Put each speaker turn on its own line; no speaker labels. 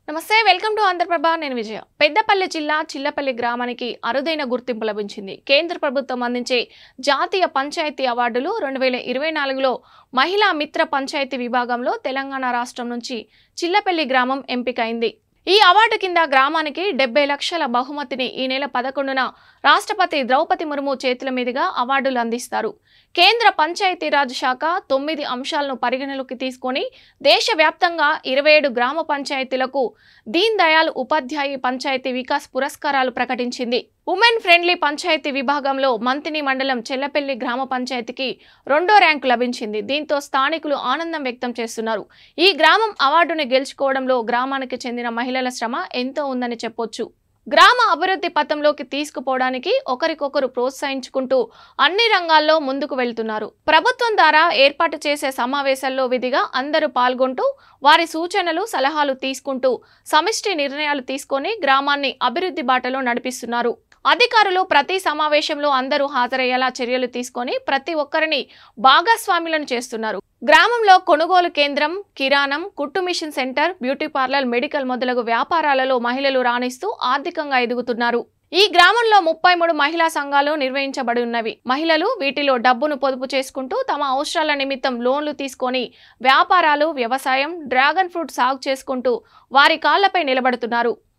నమస్తే, welcome to Andhraprabha. నేను విజయ. పెద్దపల్లి జిల్లా చిల్లపల్లి గ్రామానికి అరుదైన గుర్తింపు లభించింది. కేంద్ర ప్రభుత్వం అందించే జాతీయ పంచాయతీ అవార్డులు 2024లో మహిళా మిత్ర పంచాయతీ విభాగంలో తెలంగాణ రాష్ట్రం నుంచి చిల్లపల్లి గ్రామం ఎంపికైంది. ఈ అవార్డు కింద గ్రామానికి 70 లక్షల బహుమతిని ఈ నెల 11న రాష్ట్రపతి ద్రౌపది ముర్ము చేతుల మీదుగా అవార్డులు అందిస్తారు. కేంద్ర పంచాయతీరాజ్ శాఖ 9 అంశాలను పరిగణలోకి తీసుకొని దేశవ్యాప్తంగా 27 గ్రామ పంచాయతీలకు దీన్ దయాళ్ ఉపాధ్యాయ పంచాయతీ వికాస్ పురస్కారాలు ప్రకటించింది. ఉమెన్ ఫ్రెండ్లీ పంచాయతీ విభాగంలో మంతిని మండలం చెల్లపల్లి గ్రామ పంచాయతీకి 2వ ర్యాంకు లభించింది. దీంతో స్థానికులు ఆనందం వ్యక్తం చేస్తున్నారు. ఈ గ్రామం అవార్డును గెలుచుకోవడంలో గ్రామానికి చెందిన మహిళల శ్రమ ఎంతో ఉందని చెప్పొచ్చు. గ్రామ అభివృద్ధి పథంలోకి తీసుకుపోవడానికి ఒకరికొకరు ప్రోత్సహించుకుంటూ అన్ని రంగాల్లో ముందుకు వెళ్తున్నారు. ప్రభుత్వం ద్వారా ఏర్పాటు చేసే సమావేశాల్లో విధిగా అందరూ పాల్గొంటూ వారి సూచనలు సలహాలు తీసుకుంటూ సమిష్టి నిర్ణయాలు తీసుకొని గ్రామాన్ని అభివృద్ధి బాటలో నడిపిస్తున్నారు. అధికారులు ప్రతి సమావేశంలో అందరూ హాజరయ్యేలా చర్యలు తీసుకొని ప్రతి ఒక్కరిని భాగస్వాములను చేస్తున్నారు. గ్రామంలో కొనుగోలు కేంద్రం, కిరాణం, కుట్టు machine centre, beauty parlour, medical మొదలగు వ్యాపారాలలో మహిళలు రాణిస్తూ ఆర్థికంగా ఎదుగుతున్నారు. ఈ గ్రామంలో 33 మహిళా సంఘాలు నిర్వహించబడి ఉన్నవి. మహిళలు వీటిలో డబ్బును పొదుపు చేసుకుంటూ తమ అవసరాల నిమిత్తం లోన్లు తీసుకొని వ్యాపారాలు, వ్యవసాయం, డ్రాగన్ ఫ్రూట్ సాగు చేసుకుంటూ వారి కాళ్లపై నిలబడుతున్నారు.